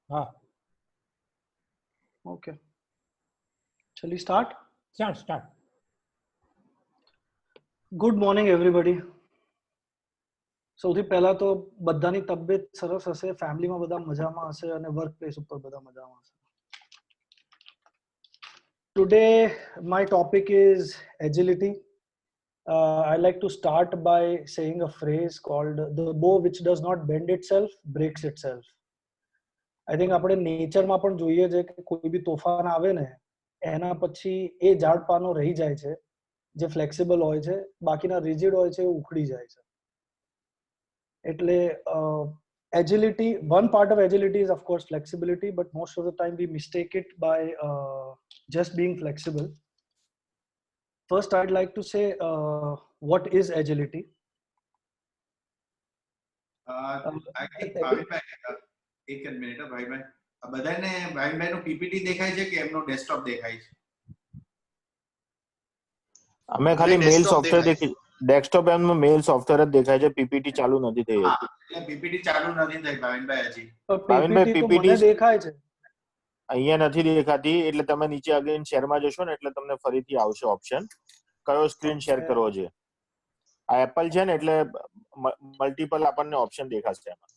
हाँ. Okay. Shall we start? Start. Good morning, everybody. સૌથી પહેલા તો બધાની તબિયત સરસ હશે, ફેમિલીમાં બધા મજામાં હશે અને વર્ક પ્લેસ ઉપર બધા મજામાં હશે. Today my topic is agility. I like to start by saying a phrase called the bow which does not bend itself breaks itself. I think આપણે નેચરમાં પણ જોઈએ છે કે કોઈ બી તોફાન આવે ને એના પછી એ ઝાડ પાનો રહી જાય છે જે ફ્લેક્સિબલ હોય છે, બાકીના રિજિડ હોય છે એ ઉખડી જાય છે. એટલે agility, one part of agility is of course flexibility, but most of the time we mistake it by just being flexible. First, I'd like to say what is agility. I think ભાવિનભાઈ એક જ minute ભાઈભાઈ બધાને ભાવિનભાઈનો PPT દેખાય છે કે એમનો desktop દેખાય છે? અમે ખાલી મેલ સોફ્ટવેર દેખી ડેસ્કટોપ એમનો મેલ સોફ્ટવેર જ દેખાય છે, પીપીટી ચાલુ નથી થઈ. એટલે પીપીટી ચાલુ નથી થઈ ભાવિનભાઈ હજી. ભાવિનભાઈ પીપીટી દેખાય છે, અહીંયા નથી દેખાતી, એટલે તમે નીચે અગેન શેરમાં જશો ને એટલે તમને ફરીથી આવશે ઓપ્શન કયો સ્ક્રીન શેર કરવો છે. આ એપલ છે ને એટલે મલ્ટિપલ આપણને ઓપ્શન દેખાશે એમાં.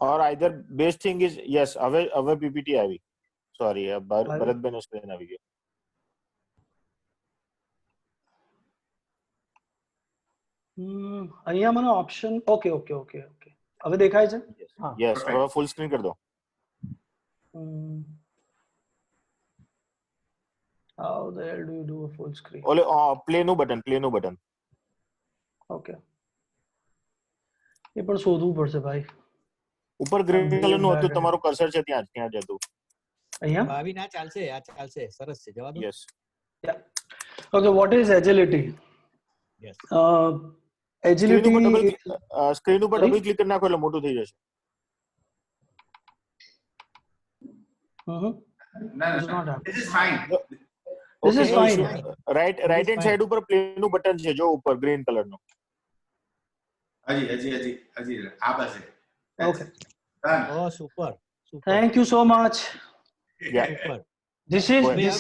और either best thing is yes હવે પીપીટી આવી. સોરી ભરતભાઈનો સ્ક્રીન આવી ગયો. અહીંયા મને ઓપ્શન ઓકે હવે દેખાય છે. યસ હવે ફૂલ સ્ક્રીન કરી દો. How the hell do you do a full screen? ઓલે પ્લેનું બટન. ઓકે, એ પણ શોધવું પડશે ભાઈ. ઉપર ગ્રીન કલરનું હતું, તમારું કર્સર છે ત્યાં જ હતું. અહીંયા ભાવિન આ ચાલશે સરસ છે, જવા દો. Yes. Okay, what is agility? Yes. Agility screen ઉપર ડબલ ક્લિક કરી નાખો એટલે મોટું થઈ જશે. This is fine. This is fine. Right hand side ઉપર પ્લેનું બટન છે જો ઉપર ગ્રીન કલરનું. હજી આ બસ. Okay. Oh, super. Thank you so much. Yeah. Super. This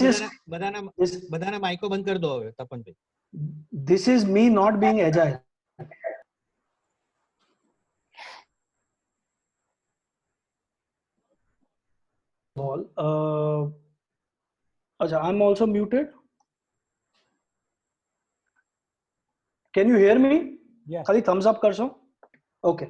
is બધાના માઇકો બંધ કરી દો હવે તપનભાઈ. This is me not being agile. I'm also muted. Can you hear me? Yes. खाली thumbs up करशो. Okay.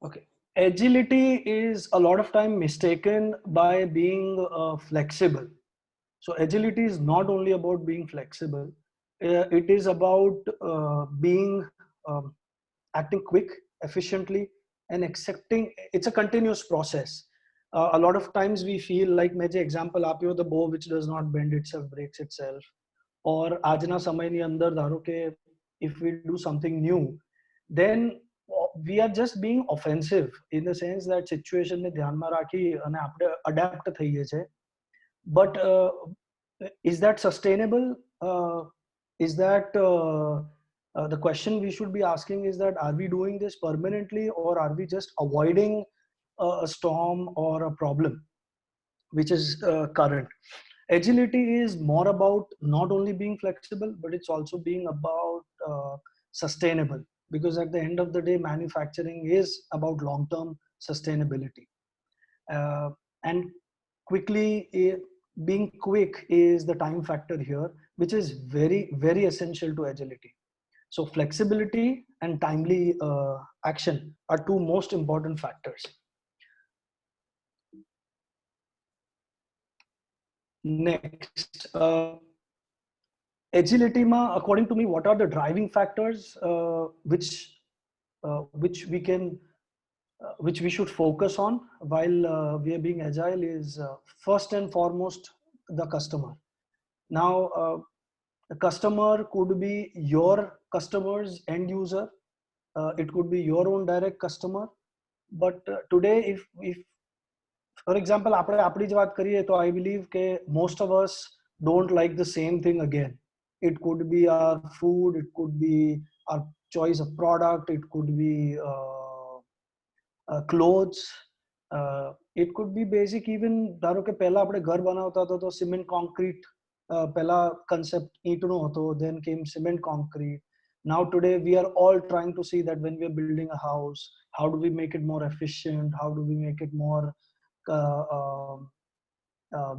Okay. Agility is a lot of time mistaken by being flexible. So agility is not only about being flexible. It is about being acting quick, efficiently, and accepting. It's a continuous process. A lot of times we feel like मैं जो example आप्यो, the bow which does not bend itself breaks itself. और आजना समय ની અંદર ધારો કે if we do something new, then we are just being offensive in the sense that situation ને ધ્યાનમાં રાખી અને આપણે adapt થઈએ છે. But is that sustainable? Is that the question we should be asking is that are we doing this permanently or are we just avoiding a storm or a problem which is current? Agility is more about not only being flexible, but it's also being about sustainable, because at the end of the day manufacturing is about long-term sustainability, and being quick is the time factor here, which is very, very essential to agility. So flexibility and timely action are two most important factors. Next, agility ma, according to me, what are the driving factors which we should focus on while we are being agile is first and foremost the customer. Now the customer could be your customer's end user, it could be your own direct customer, but today if for example આપણે આપણી જ વાત કરીએ તો I believe કે most of us don't like the same thing again. It could be our food, it could be our choice of product, it could be clothes, it could be basic. Even ધારો કે પહેલા આપણે ઘર બનાવતા હતા તો cement concrete પહેલા concept ઈંટનો હતો, then came cement concrete. Now today we are all trying to see that when we are building a house, how do we make it more efficient, how do we make it more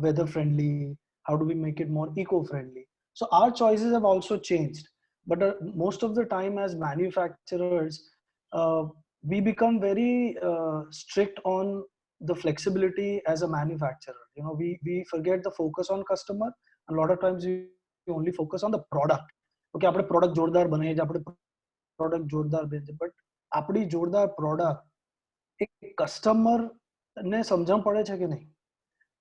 weather friendly, how do we make it more eco friendly. So our choices have also changed, but most of the time as manufacturers, we become very strict on the flexibility as a manufacturer. You know, we forget the focus on customer. A lot of times we only focus on the product. Okay, આપણે product જોરદાર બનાવીએ છે, આપણે product જોરદાર બને, but આપણી જોરદાર product એક customer ને સમજણ પડે છે કે નહીં?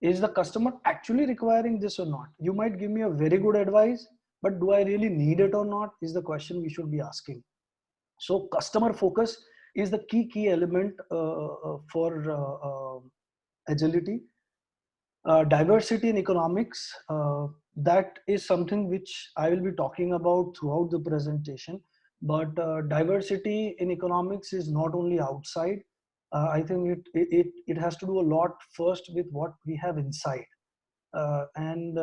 Is the customer actually requiring this or not? You might give me a very good advice, but do I really need it or not is the question we should be asking. So customer focus is the key element for agility. Diversity in economics, that is something which I will be talking about throughout the presentation. But diversity in economics is not only outside. I think it has to do a lot first with what we have inside. And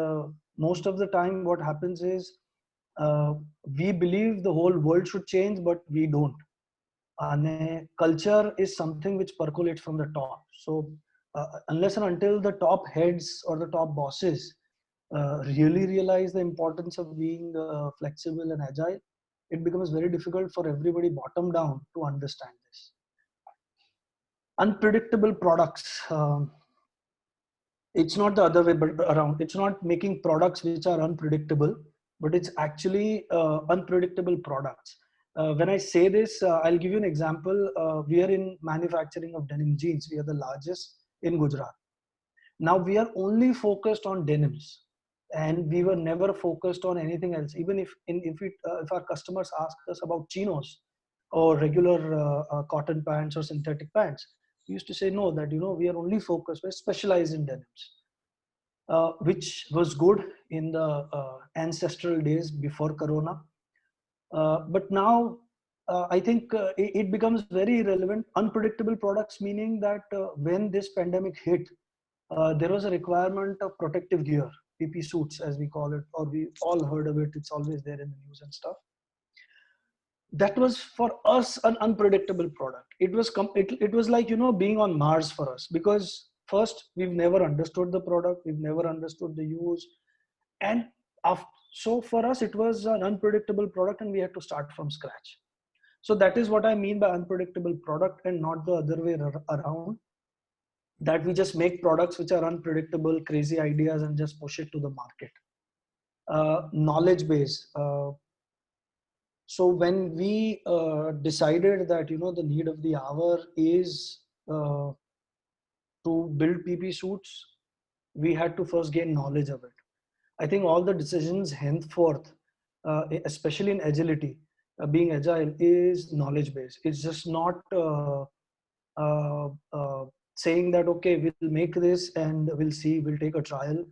most of the time what happens is we believe the whole world should change, but we don't. And culture is something which percolates from the top. So unless and until the top heads or the top bosses really realize the importance of being flexible and agile, it becomes very difficult for everybody bottom down to understand this. Unpredictable products. It's not the other way but around. It's not making products which are unpredictable, but it's actually unpredictable products. When I say this, I'll give you an example. We are in manufacturing of denim jeans. We are the largest in Gujarat. Now we are only focused on denims, and we were never focused on anything else. Even if our customers ask us about chinos or regular cotton pants or synthetic pants, we used to say no, that, you know, we are only focused, we're specialized in denims, which was good in the ancestral days before Corona. But now I think it becomes very relevant. Unpredictable products, meaning that when this pandemic hit, there was a requirement of protective gear, PP suits as we call it, or we all heard of it. It's always there in the news and stuff. That was for us an unpredictable product. It was like, you know, being on Mars for us, because first we've never understood the product, we've never understood the use, and so for us it was an unpredictable product, and we had to start from scratch. So that is what I mean by unpredictable product, and not the other way around, that we just make products which are unpredictable, crazy ideas, and just push it to the market. Knowledge base. So when we decided that, you know, the need of the hour is to build PP suits, we had to first gain knowledge of it. I think all the decisions henceforth, especially in agility, being agile, is knowledge based. It's just not saying that, okay, we'll make this and we'll see, we'll take a trial.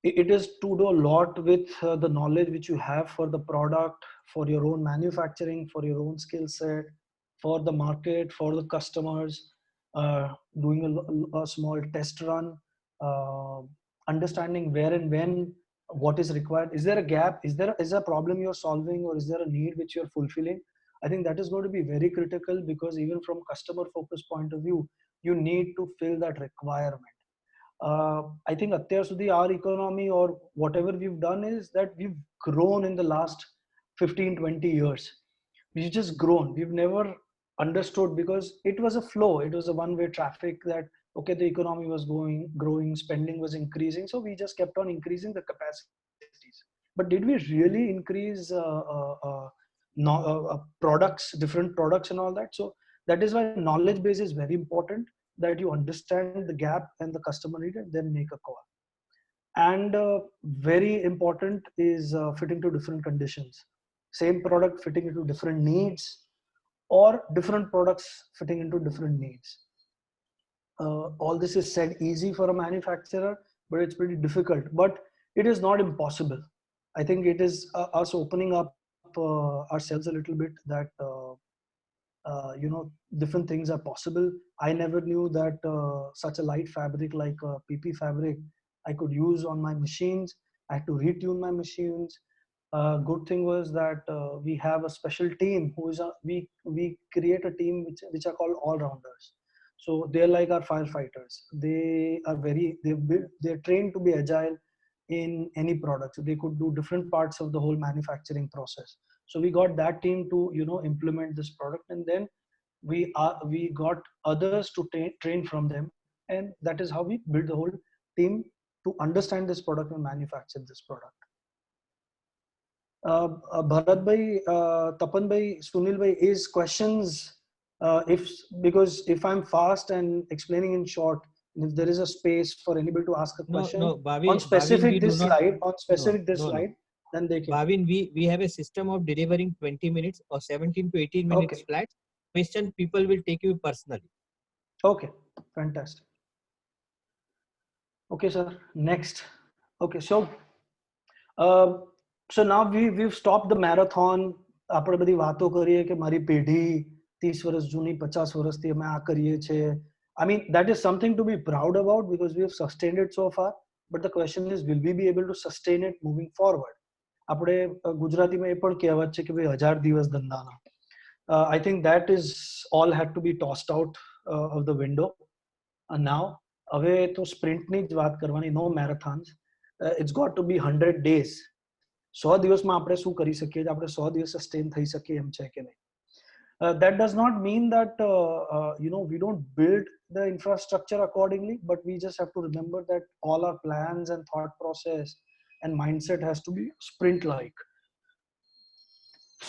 It is to do a lot with the knowledge which you have for the product, for your own manufacturing, for your own skill set, for the market, for the customers, doing a small test run, understanding where and when, what is required. Is there a gap? Is there a problem you're solving, or is there a need which you're fulfilling? I think that is going to be very critical, because even from customer focus point of view, you need to fill that requirement. I think atyar sudhi our economy, or whatever we've done, is that we've grown in the last 15-20 years. We've just grown. We've never understood, because it was a flow, it was a one-way traffic, that okay, the economy was growing, spending was increasing, so we just kept on increasing the capacities. But did we really increase products, different products and all that? So that is why knowledge base is very important, that you understand the gap and the customer need, and then make a call. And very important is fitting to different conditions. Same product fitting into different needs, or different products fitting into different needs. All this is said easy for a manufacturer, but it's pretty difficult. But it is not impossible. I think it is us opening up ourselves a little bit that different things are possible. I never knew that such a light fabric like PP fabric I could use on my machines. I had to retune my machines. Good thing was that we have a special team who is we create a team which are called all rounders. So they're like our firefighters. They are they're trained to be agile in any product. So they could do different parts of the whole manufacturing process. So we got that team to implement this product, and then we got others to train from them, and that is how we build the whole team to understand this product and manufacture this product. Bharat bhai, Tapan bhai, Sunil bhai, is questions because if I'm fast and explaining in short, if there is a space for anybody to ask a question on specific this slide, then they can. Bhavin, we have a system of delivering 20 minutes or 17 to 18 minutes flat. Question people will take you personally. Okay, fantastic. Okay, sir. Next. Okay, so now we've stopped the marathon. આપણે બધી વાતો કરીએ કે મારી પેઢી 30 વર્ષ જૂની 50 વર્ષથી અમે આ કરીએ છે. I mean, that is something to be proud about because we have sustained it so far. But the question is, will we be able to sustain it moving forward? આપણે ગુજરાતીમાં એ પણ કહેવત છે કે ભાઈ 1000 દિવસ ધંધાના. I think that is all had to be tossed out of the window. And now, હવે તો સ્પ્રિન્ટની જ વાત કરવાની, no marathons. It's got to be 100 days. 100 દિવસમાં આપણે શું કરી શકીએ, આપણે 100 દિવસ સસ્ટેન થઈ શકીએ એમ છે કે નહીં. That does not mean that we don't build the infrastructure accordingly, but we just have to remember that all our plans and thought process and mindset has to be sprint like.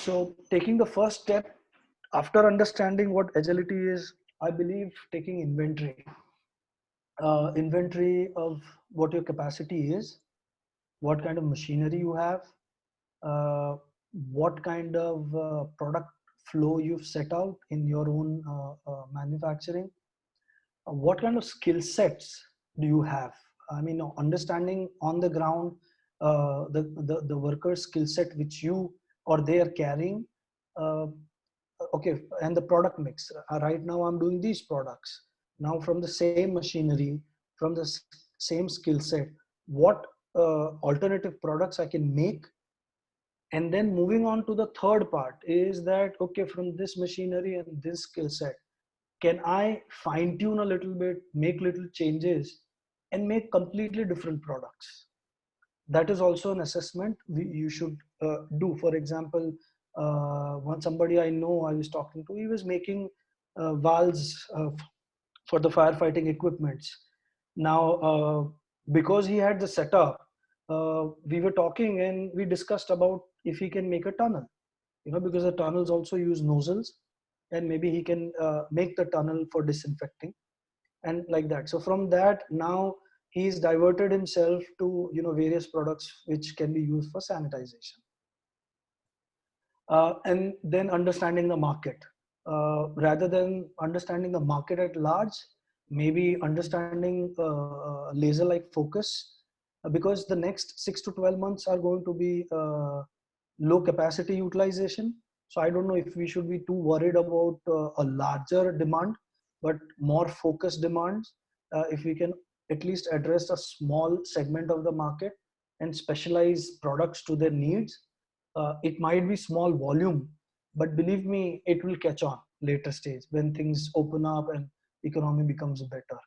So taking the first step after understanding what agility is, I believe taking inventory of what your capacity is, what kind of machinery you have, what kind of product flow you've set out in your own manufacturing, what kind of skill sets do you have. I mean, understanding on the ground the worker's skill set which you or they are carrying, okay, and the product mix. Right now I'm doing these products. Now from the same machinery, from the same skill set, what alternative products I can make. And then moving on to the third part is that, okay, from this machinery and this skill set, can I fine tune a little bit, make little changes and make completely different products. That is also an assessment you should do. For example, one somebody I know I was talking to, he was making valves for the firefighting equipments. Now, because he had the setup, we were talking and we discussed about if he can make a tunnel, because the tunnels also use nozzles, and maybe he can make the tunnel for disinfecting and like that. So from that, now he's diverted himself to various products which can be used for sanitization. And then understanding the market, rather than understanding the market at large, maybe understanding laser-like focus, because the next 6 to 12 months are going to be low capacity utilization. So I don't know if we should be too worried about a larger demand, but more focused demands. If we can at least address a small segment of the market and specialize products to their needs. It might be small volume, but believe me, it will catch on later stage when things open up and economy becomes better.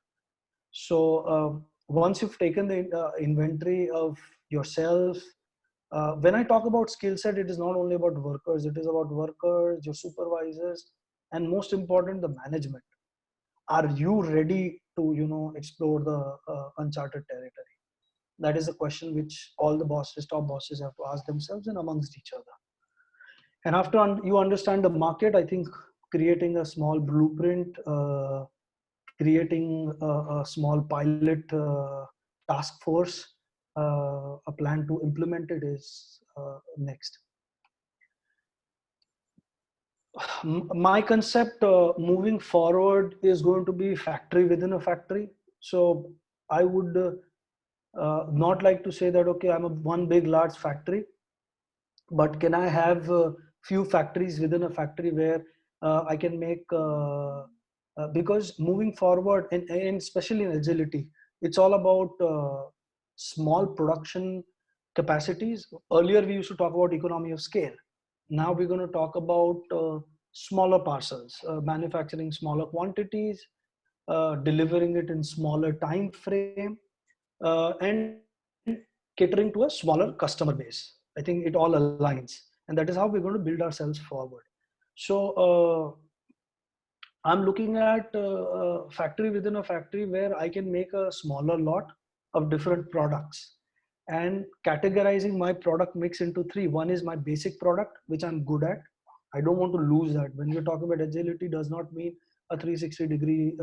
So once you've taken the inventory of yourself, when I talk about skill set, it is not only about workers, it is about workers, your supervisors, and most important, the management. Are you ready to explore the uncharted territory? That is a question which all the bosses, top bosses, have to ask themselves and amongst each other. And after you understand the market, I think creating a small blueprint, creating a small pilot task force, a plan to implement it is next. My concept moving forward is going to be factory within a factory. So I would Not like to say that, okay, I'm a one big large factory, but can I have a few factories within a factory where I can make, because moving forward, and especially in agility, it's all about small production capacities. Earlier, we used to talk about economy of scale. Now we're going to talk about smaller parcels, manufacturing smaller quantities, delivering it in smaller time frame, and catering to a smaller customer base. I think it all aligns, and that is how we're going to build ourselves forward. So I'm looking at a factory within a factory where I can make a smaller lot of different products and categorizing my product mix into three. One is my basic product, which I'm good at. I don't want to lose that. When we're talking about agility, does not mean a 360-degree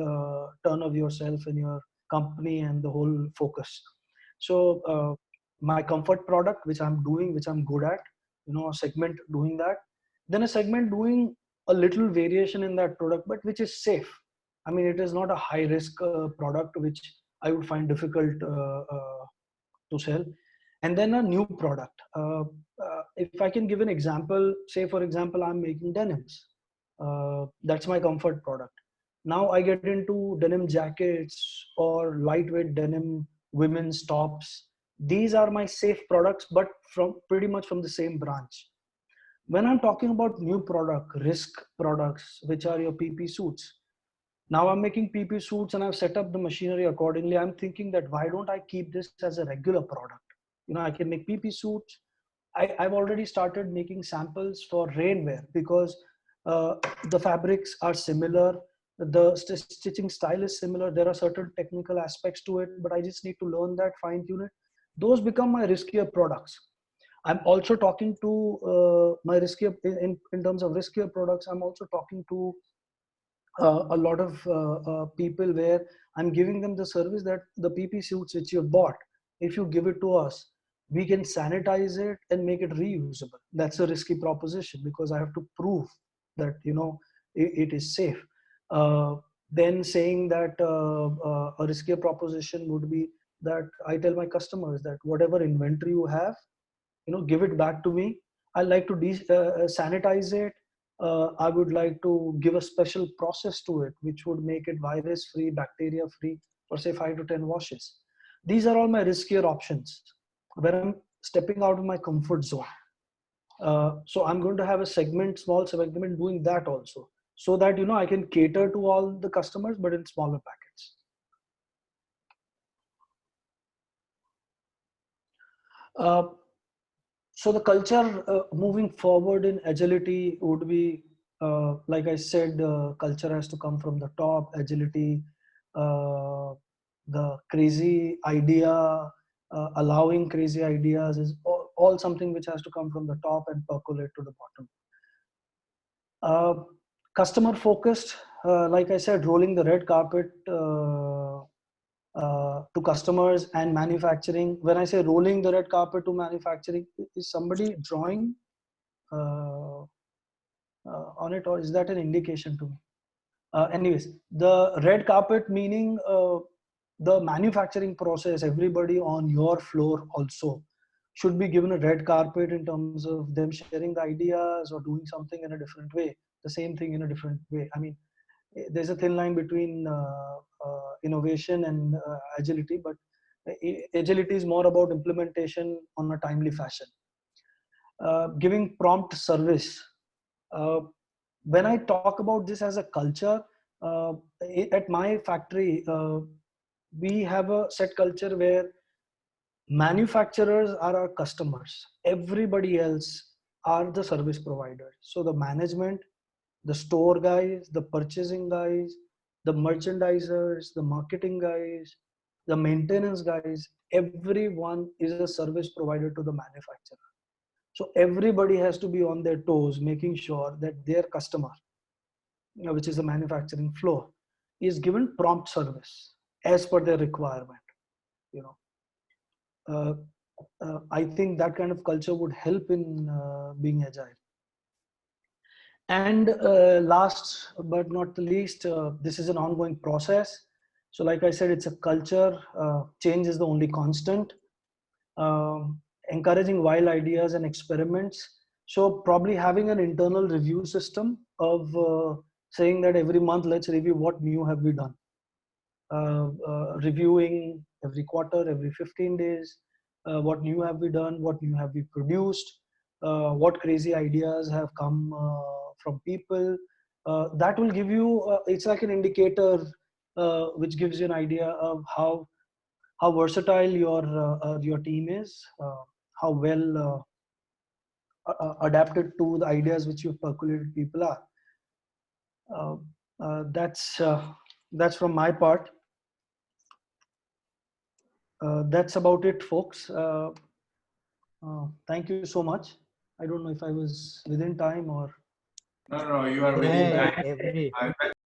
turn of yourself in your company and the whole focus. So my comfort product, which I'm doing, which I'm good at, a segment doing that. Then a segment doing a little variation in that product, but which is safe. I mean, it is not a high risk product, which I would find difficult to sell. And then a new product. If I can give an example, say for example, I'm making denims. That's my comfort product. Now I get into denim jackets or lightweight denim women's tops. These are my safe products, but from pretty much from the same branch. When I'm talking about new product, risk products, which are your PP suits. Now I'm making PP suits and I've set up the machinery accordingly. I'm thinking that why don't I keep this as a regular product? I can make PP suits. I've already started making samples for rainwear because the fabrics are similar. The stitching style is similar. There are certain technical aspects to it, but I just need to learn that, fine tune it. Those become my riskier products. I'm also talking to my riskier, in terms of riskier products, I'm also talking to a lot of people where I'm giving them the service that the PP suits which you bought, if you give it to us, we can sanitize it and make it reusable. That's a risky proposition because I have to prove that, it is safe. Then saying that a riskier proposition would be that I tell my customers that whatever inventory you have, give it back to me. I like to sanitize it. I would like to give a special process to it, which would make it virus free, bacteria free for say 5 to 10 washes. These are all my riskier options where I'm stepping out of my comfort zone. So I'm going to have a small segment doing that also, so that, I can cater to all the customers, but in smaller packets. So the culture moving forward in agility would be, like I said, culture has to come from the top. Agility, the crazy idea, allowing crazy ideas is all something which has to come from the top and percolate to the bottom. Customer focused, like I said, rolling the red carpet to customers and manufacturing. When I say rolling the red carpet to manufacturing, is somebody drawing on it, or is that an indication to me? Anyways, the red carpet meaning the manufacturing process, everybody on your floor also should be given a red carpet in terms of them sharing the ideas or doing something in a different way, the same thing in a different way. I mean, there's a thin line between innovation and agility, but agility is more about implementation on a timely fashion. Giving prompt service. When I talk about this as a culture, at my factory, we have a set culture where manufacturers are our customers. Everybody else are the service providers. So the management, the store guys, the purchasing guys, the merchandisers, the marketing guys, the maintenance guys, everyone is a service provider to the manufacturer. So everybody has to be on their toes, making sure that their customer, which is the manufacturing floor, is given prompt service as per their requirement. I think that kind of culture would help in being agile. And last but not the least, this is an ongoing process. So like I said, it's a culture. Change is the only constant. Encouraging wild ideas and experiments. So probably having an internal review system of saying that every month, let's review what new have we done. Reviewing every quarter, every 15 days, what new have we done, what new have we produced, what crazy ideas have come from people. That will give you, it's like an indicator which gives you an idea of how versatile your team is, how well adapted to the ideas which you've percolated people are. That's from my part. That's about it, folks. Thank you so much. I don't know if I was within time or. No, you are within time. every